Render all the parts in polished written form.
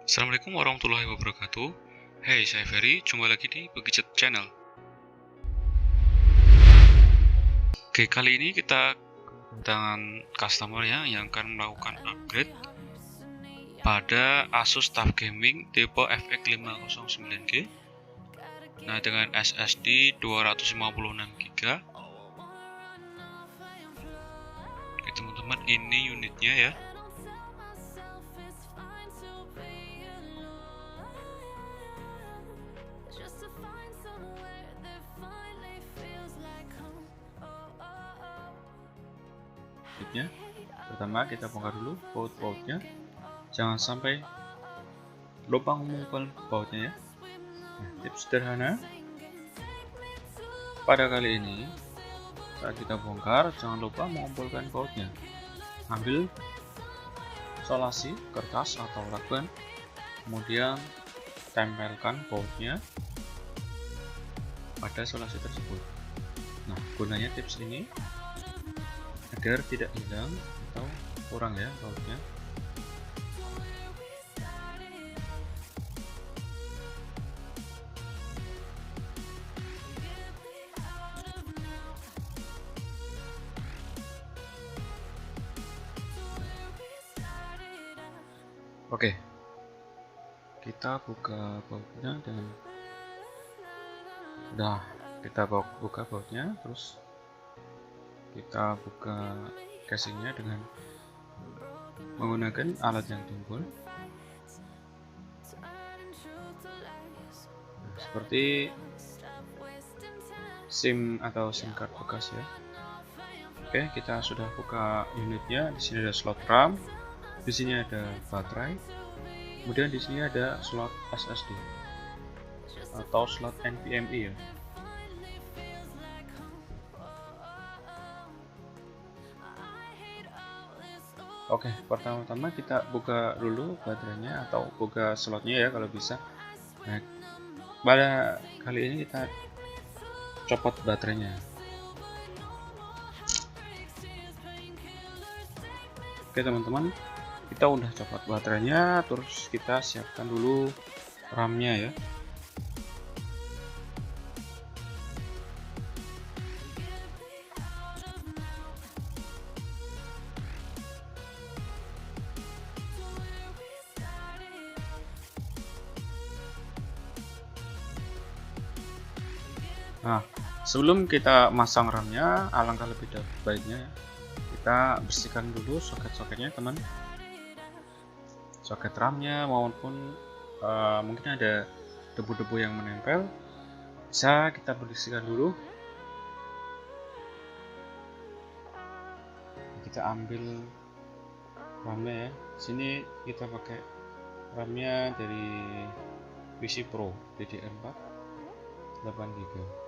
Assalamualaikum warahmatullahi wabarakatuh. Hey, saya Ferry, jumpa lagi di Begicet Channel. Oke, kali ini kita dengan customer ya yang akan melakukan upgrade pada Asus TUF Gaming tipe FX509G. Nah, dengan SSD 256GB. Oke, teman-teman, ini unitnya ya. Pertama kita bongkar dulu baut-bautnya, jangan sampai lubang mengumpul bautnya ya. Nah, tips sederhana pada kali ini, saat kita bongkar jangan lupa mengumpulkan bautnya. Ambil solasi kertas atau lakban, kemudian tempelkan bautnya pada solasi tersebut. Nah, gunanya tips ini agar tidak hilang atau kurang ya bautnya. Oke, kita buka bautnya dan kita buka bautnya, terus kita buka casingnya dengan menggunakan alat yang tumpul. Nah, seperti SIM atau SIM card bekas ya. Oke, kita sudah buka unitnya. Di sini ada slot RAM, di sini ada baterai, kemudian di sini ada slot SSD atau slot NVMe ya. Oke, pertama-tama kita buka dulu baterainya atau buka slotnya ya kalau bisa. Nah, pada kali ini kita copot baterainya. Oke teman-teman, kita udah copot baterainya, terus kita siapkan dulu RAM-nya ya. Nah, sebelum kita masang RAM-nya, alangkah lebih baiknya kita bersihkan dulu soket-soketnya teman. Soket RAM-nya maupun mungkin ada debu-debu yang menempel, bisa kita bersihkan dulu. Kita ambil RAM-nya ya. Sini kita pakai RAM-nya dari PC Pro DDR4 8GB.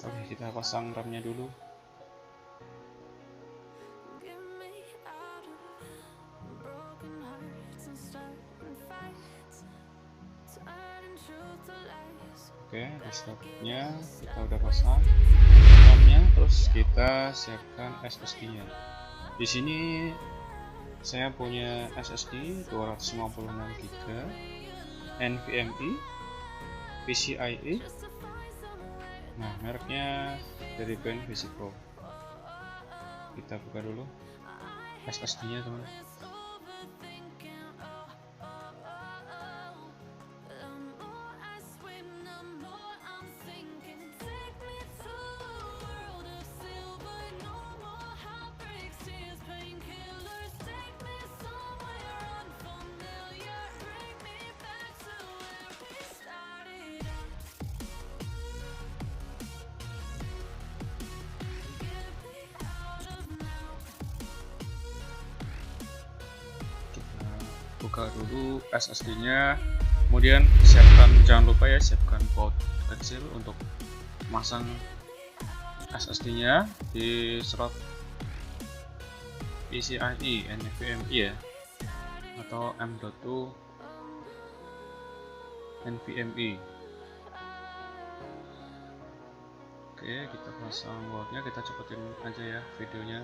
Oke, kita pasang RAM-nya dulu. Oke, desktopnya kita udah pasang RAM-nya, terus kita siapkan SSD-nya. Di sini saya punya SSD 256GB NVMe PCIe. Nah, mereknya dari brand PC Pro. Kita buka dulu SSD-nya teman. Buka dulu SSD-nya, kemudian siapkan, jangan lupa ya, siapkan port kecil untuk masang SSD-nya di slot PCIe NVMe ya, atau M.2 NVMe. Oke, kita pasang bautnya, kita cepetin aja ya videonya.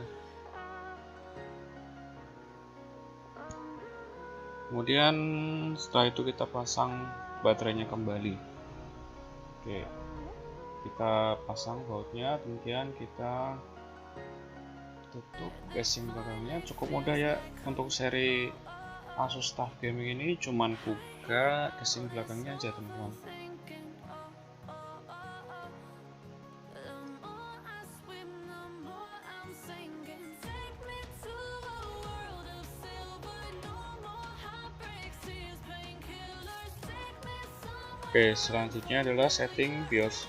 Kemudian setelah itu kita pasang baterainya kembali. Oke, kita pasang bautnya, kemudian kita tutup casing belakangnya. Cukup mudah ya untuk seri Asus TUF Gaming ini, cuman buka casing belakangnya aja teman-teman. Oke, selanjutnya adalah setting BIOS.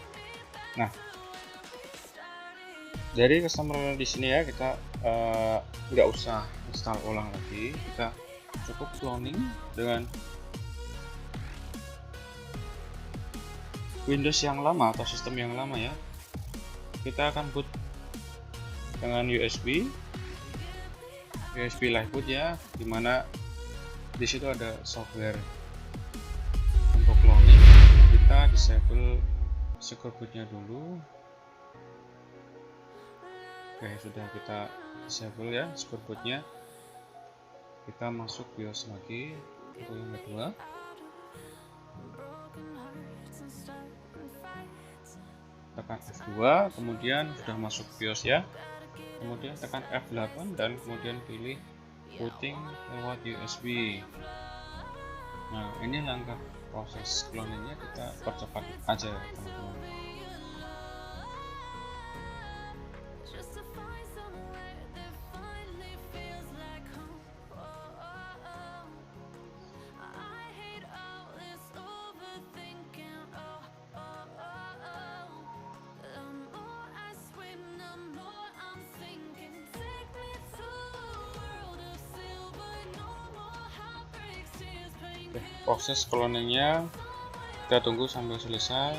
Nah, dari customer di sini ya, kita nggak usah install ulang lagi, kita cukup cloning dengan Windows yang lama atau sistem yang lama ya. Kita akan boot dengan USB Liveboot ya, dimana di situ ada software untuk cloning. Kita disable secure bootnya dulu. Oke, sudah kita disable ya secure bootnya. Kita masuk BIOS lagi untuk yang kedua. Tekan F2, kemudian sudah masuk BIOS ya. Kemudian tekan F8 dan kemudian pilih booting lewat USB. Nah, ini langkah proses cloningnya kita percepat aja teman-teman. Oke, proses cloningnya kita tunggu sampai selesai.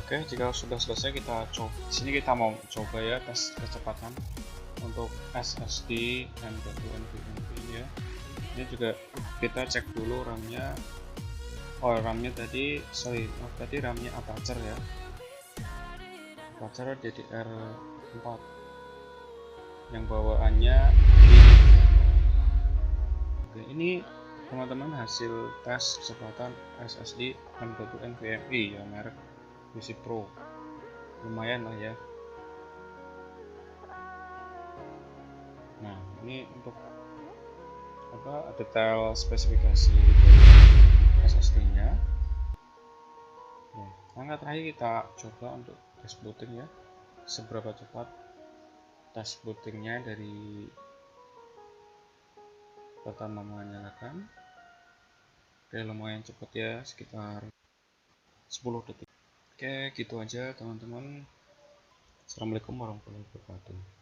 Oke, jika sudah selesai kita coba. Di sini kita mau coba ya tes kecepatan untuk SSD M.2 NVMe ya. Ini juga kita cek dulu RAM-nya. Oh, RAM-nya tadi RAM-nya Apacer ya. Apacer DDR4 yang bawaannya oke, ini teman-teman hasil tes kecepatan SSD M.2 NVMe ya, merek PC Pro. Lumayan lah ya. Nah, ini untuk detail spesifikasi SSD-nya. Nah, langkah terakhir kita coba untuk tes booting ya, seberapa cepat tes bootingnya dari pertama menyalakan. Oke, lumayan cepat ya, sekitar 10 detik. Oke, gitu aja teman-teman. Assalamualaikum warahmatullahi wabarakatuh.